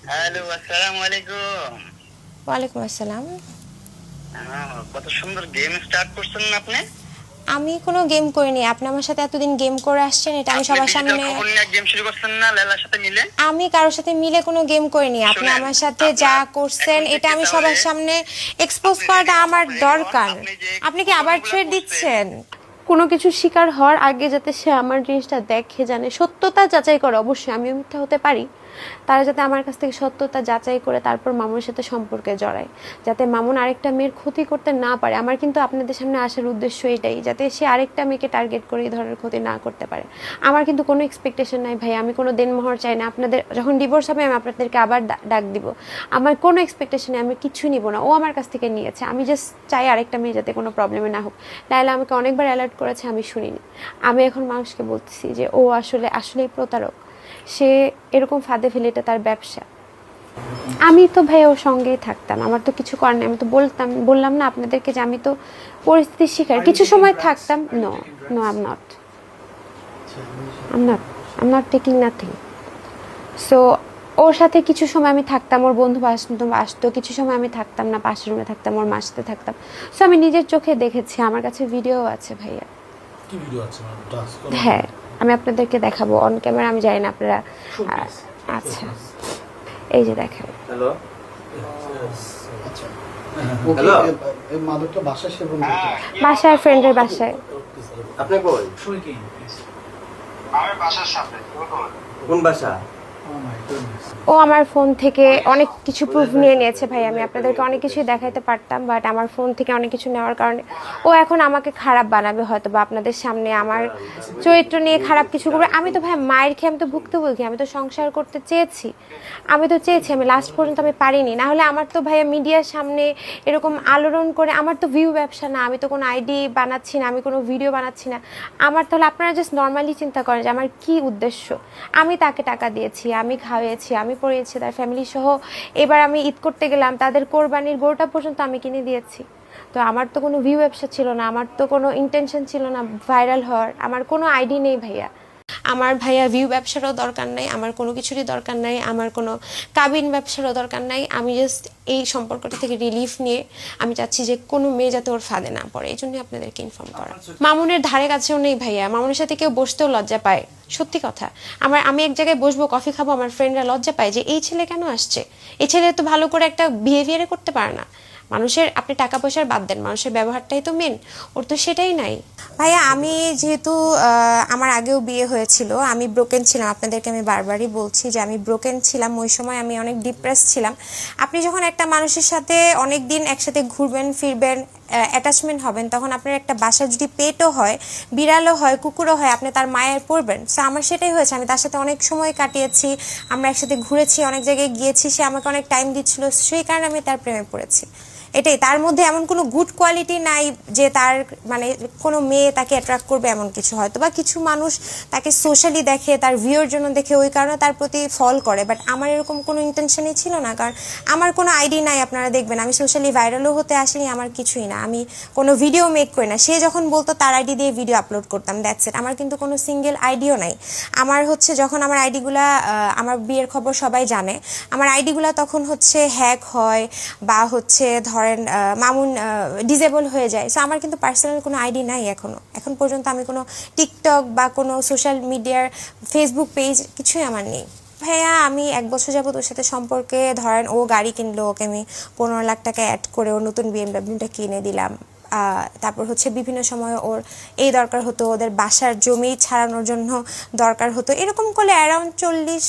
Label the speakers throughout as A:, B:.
A: Hello, আসসালামু আলাইকুম।
B: ওয়ালাইকুম আসসালাম।
A: কত সুন্দর গেম স্টার্ট করছেন না আপনি?
B: আমি কোনো গেম করিনি। আপনি আমার সাথে এতদিন গেম করে আসছেন, এটা আমি
A: আপনি
B: সবার
A: ডিজিটাল
B: সামনে।
A: খবর নিয়ে গেম শুরু করছেন না লেলার সাথে মিলে?
B: আমি কারোর সাথে মিলে কোনো গেম করিনি। আপনি
A: শুনেন,
B: আমার সাথে যা
A: আপনার
B: করছেন
A: এখন
B: এটা
A: থেকে
B: আমি
A: তাহলে
B: সবার সামনে এক্সপোজ
A: আপনি
B: করাটা
A: রেডি হন,
B: আমার
A: রেডি হন।
B: দরকার।
A: আপনি যে
B: আপনি কি আবার
A: কুকর্মগুলো
B: থ্রেট
A: করছেন,
B: দিচ্ছেন?
C: কোনো কিছু শিকার হওয়ার আগে যাতে সে আমার জিনিসটা দেখে, জানে, সত্যতা যাচাই করে। অবশ্যই আমিও মিথ্যা হতে পারি, তারা যাতে আমার কাছ থেকে সত্যতা যাচাই করে তারপর মামুনের সাথে সম্পর্কে জড়ায়, যাতে মামুন আরেকটা মেয়ের ক্ষতি করতে না পারে। আমার কিন্তু আপনাদের সামনে আসার উদ্দেশ্য এটাই, যাতে সে আরেকটা মেয়েকে টার্গেট করে এই ধরনের ক্ষতি না করতে পারে। আমার কিন্তু কোনো এক্সপেকটেশন নাই ভাই, আমি কোনো দেনমোহর চাই না। আপনাদের যখন ডিভোর্স হবে আমি আপনাদেরকে আবার ডাক দিব। আমার কোনো এক্সপেকটেশন নেই, আমি কিছু নিব না। ও আমার কাছ থেকে নিয়েছে, আমি জাস্ট চাই আরেকটা মেয়ে যাতে কোনো প্রবলেমে না হোক। লায়লা আমাকে অনেকবার অ্যালার্ট করেছে, আমি শুনিনি। আমি এখন মানুষকে বলতেছি যে ও আসলেই প্রতারক। সে এরকম ফাঁদে ফেলে, এটা তার ব্যবসা। আমি তো ভাই ওর সঙ্গেই থাকতাম, আমার তো কিছু করার নেই। আমি তো বললাম না আপনাদেরকে যে আমি তো পরিস্থিতির শিকার। কিছু সময় থাকতাম। No, no, I am not taking nothing. So ওর সাথে কিছু সময় আমি থাকতাম, ওর বন্ধু আসতো, কিছু সময় আমি থাকতাম না, পাশের রুমে থাকতাম, ওর মার সাথে থাকতাম। সো আমি নিজের চোখে দেখেছি, আমার কাছে ভিডিও আছে ভাইয়া।
D: কি ভিডিও আছে?
C: হ্যাঁ, আমি আপনাদেরকে দেখাবো অন ক্যামেরা। আমি জানি না আপনারা। আচ্ছা, এই যে দেখেন।
E: হ্যালো,
D: আচ্ছা,
E: হ্যালো,
D: এই মাদকটা বাসায় সেবন করতে
B: বাসায়, ফ্রেন্ডের বাসায়।
E: আপনি কই?
D: শুই কি?
A: আমার বাসার সাথে
E: কোন বাসা?
D: ও মাই গডনেস।
B: ও আমার ফোন থেকে অনেক কিছু প্রুফ নিয়ে নিয়েছে ভাই। আমি আপনাদেরকে অনেক কিছুই দেখাইতে পারতাম, বাট আমার ফোন থেকে অনেক কিছু নেওয়ার কারণে ও এখন আমাকে খারাপ বানাবে হয়তো, বা আপনাদের সামনে আমার চরিত্র নিয়ে খারাপ কিছু করবে। আমি তো ভাই মায়ের খেয়ে আমি তো ভুক্তভোগী, আমি তো সংসার করতে চেয়েছি, আমি লাস্ট পর্যন্ত আমি পারিনি। না হলে আমার তো ভাইয়া মিডিয়ার সামনে এরকম আলোড়ন করে, আমার তো ভিউ ব্যবসা না, আমি তো কোনো আইডি বানাচ্ছি না, আমি কোনো ভিডিও বানাচ্ছি না। আমার তাহলে আপনারা জাস্ট নর্মালি চিন্তা করেন যে আমার কী উদ্দেশ্য। আমি তাকে টাকা দিয়েছি, আমি খাওয়াইছি, আমি পড়িয়েছি, তার ফ্যামিলি সহ। এবার আমি ঈদ করতে গেলাম, তাদের কোরবানির গরুটা পর্যন্ত আমি কিনে দিয়েছি। তো আমার তো কোনো ভিউ ব্যবসা ছিল না, আমার তো কোনো ইন্টেনশন ছিল না ভাইরাল হওয়ার, আমার কোনো আইডি নেই ভাইয়া। আমার ভাইয়া ভিউ ব্যবসারও দরকার নাই, আমার কোনো কিছুরই দরকার নাই, আমার কোনো কাবিন ব্যবসারও দরকার নাই। আমি জাস্ট এই সম্পর্কটা থেকে রিলিফ নিয়ে আমি চাচ্ছি যে কোনো মেয়ে যাতে ওর ফাঁদে না পড়ে, এই জন্যই আপনাদেরকে ইনফর্ম করা। মামুনের ধারে কাছেও নেই ভাইয়া, মামুনের সাথে কেউ বসতেও লজ্জা পায়। সত্যি কথা, আমি এক জায়গায় বসবো, কফি খাবো, আমার ফ্রেন্ডরা লজ্জা পায় যে এই ছেলে কেন আসছে, এই ছেলে তো ভালো করে একটা বিহেভিয়ারে করতে পারে না। মানুষের, আপনি টাকা পয়সার বাদ দেন, মানুষের ব্যবহারটাই তো মেন, ওর তো সেটাই নাই। ভাইয়া আমি যেহেতু আমার আগেও বিয়ে হয়েছিল, আমি ব্রোকেন ছিলাম, আপনাদেরকে আমি বারবারই বলছি যে আমি ব্রোকেন ছিলাম। ওই সময় আমি অনেক ডিপ্রেস ছিলাম। আপনি যখন একটা মানুষের সাথে অনেক দিন একসাথে ঘুরবেন ফিরবেন, অ্যাটাচমেন্ট হবেন, তখন আপনার একটা বাসা যদি পেটও হয়, বিড়ালও হয়, কুকুরও হয়, আপনি তার মায়ের পড়বেন। সো আমার সেটাই হয়েছে, আমি তার সাথে অনেক সময় কাটিয়েছি, আমরা একসাথে ঘুরেছি, অনেক জায়গায় গিয়েছি, সে আমাকে অনেক টাইম দিচ্ছিল, সেই কারণে আমি তার প্রেমে পড়েছি। এটাই, তার মধ্যে এমন কোনো গুড কোয়ালিটি নাই যে তার মানে কোনো মেয়ে তাকে অ্যাট্রাক্ট করবে এমন কিছু। হয়তো বা কিছু মানুষ তাকে সোশ্যালি দেখে, তার ভিউর জন্য দেখে, ওই কারণে তার প্রতি ফল করে, বাট আমার এরকম কোনো ইন্টেনশনই ছিল না। কারণ আমার কোনো আইডি নাই, আপনারা দেখবেন আমি সোশ্যালি ভাইরালও হতে আসিনি, আমার কিছুই না, আমি কোনো ভিডিও মেক করি না। সে যখন বলতো তার আইডি দিয়ে ভিডিও আপলোড করতাম, দ্যাটস ইট। আমার কিন্তু কোনো সিঙ্গেল আইডিও নাই। আমার হচ্ছে যখন আমার আইডিগুলা, আমার বিয়ের খবর সবাই জানে, আমার আইডিগুলা তখন হচ্ছে হ্যাক হয় বা হচ্ছে ধরেন মামুন ডিজেবল হয়ে যায়। সো আমার কিন্তু পার্সোনাল কোনো আইডি নাই এখন পর্যন্ত। আমি কোনো টিকটক বা কোনো সোশ্যাল মিডিয়ার ফেসবুক পেজ কিছুই আমার নেই ভাইয়া। আমি 1 বছর যাবত ওর সাথে সম্পর্কে, ধরেন ও গাড়ি কিনলো, ওকে আমি 15 লাখ টাকা অ্যাড করে ওর নতুন বিএমডাব্লিউটা কিনে দিলাম। তারপর হচ্ছে বিভিন্ন সময় ওর এই দরকার হতো, ওদের বাসার জমি ছাড়ানোর জন্য দরকার হতো, এরকম করলে অ্যারাউন্ড 40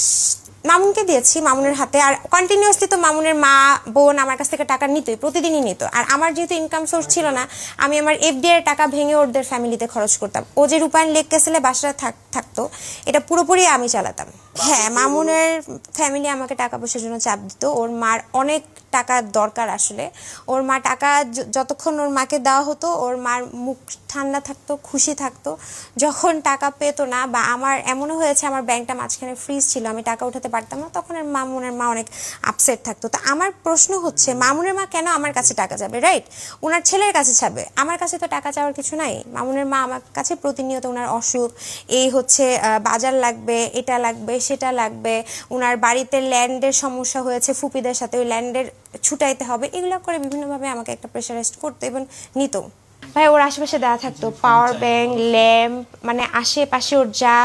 B: মামুনকে দিয়েছি, মামুনের হাতে। আর কন্টিনিউয়াসলি তো মামুনের মা বোন আমার কাছ থেকে টাকা নিতই, প্রতিদিনই নিত। আর আমার যেহেতু ইনকাম সোর্স ছিল না, আমি আমার এফডি এর টাকা ভেঙে ওদের ফ্যামিলিতে খরচ করতাম। ও যে রূপায়ণ লেক ক্যাসেলে বাসাটা থাকতো, এটা পুরোপুরি আমি চালাতাম। হ্যাঁ, মামুনের ফ্যামিলি আমাকে টাকা পয়সার জন্য চাপ দিত। ওর মার অনেক টাকার দরকার আসলে। ওর মা টাকা যতক্ষণ ওর মাকে দেওয়া হতো, ওর মার মুখ ঠান্ডা থাকতো, খুশি থাকতো। যখন টাকা পেতো না, বা আমার এমনও হয়েছে আমার ব্যাংকটা মাঝখানে ফ্রিজ ছিল, আমি টাকা উঠাতে পারতাম না, তখন আর মামুনের মা অনেক আপসেট থাকতো। তো আমার প্রশ্ন হচ্ছে মামুনের মা কেন আমার কাছে টাকা যাবে, রাইট? ওনার ছেলের কাছে যাবে, আমার কাছে তো টাকা চাওয়ার কিছু নাই। মামুনের মা আমার কাছে প্রতিনিয়ত ওনার অসুখ, এই হচ্ছে বাজার লাগবে, এটা লাগবে, সেটা লাগবে, ওনার বাড়িতে ল্যান্ডের সমস্যা হয়েছে ফুপিদের সাথে, ওই ল্যান্ডের ছুটাইতে হবে, এগুলো করে বিভিন্নভাবে আমাকে একটা প্রেশারাইজড করতো এবং নিত। ভাই ওর আশেপাশে দেওয়া থাকতো পাওয়ার ব্যাংক, ল্যাম্প, মানে আশেপাশে ওর যা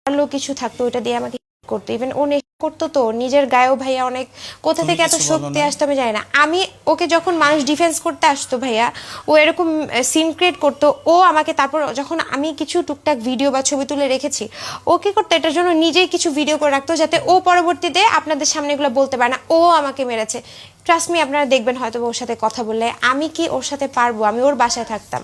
B: ভালো কিছু থাকতো ওইটা দিয়ে আমাকে করতো। ইভেন ও নেশা করতো, তো নিজের গায়েও ভাইয়া অনেক কোথা থেকে এত শক্তি আসতো আমি জানি না। আমি ওকে যখন মানুষ ডিফেন্স করতে আসতো ভাইয়া, ও এরকম সিন ক্রিয়েট করতো, ও আমাকে তারপর যখন আমি কিছু টুকটাক ভিডিও বা ছবি তুলে রেখেছি, ও কি করতো এটার জন্য নিজেই কিছু ভিডিও করে রাখতো, যাতে ও পরবর্তীতে আপনাদের সামনে এগুলো বলতে পারে না ও আমাকে মেরেছে। ট্রাস্ট মি, আপনারা দেখবেন হয়তো ওর সাথে কথা বললে। আমি কি ওর সাথে পারবো? আমি ওর বাসায় থাকতাম,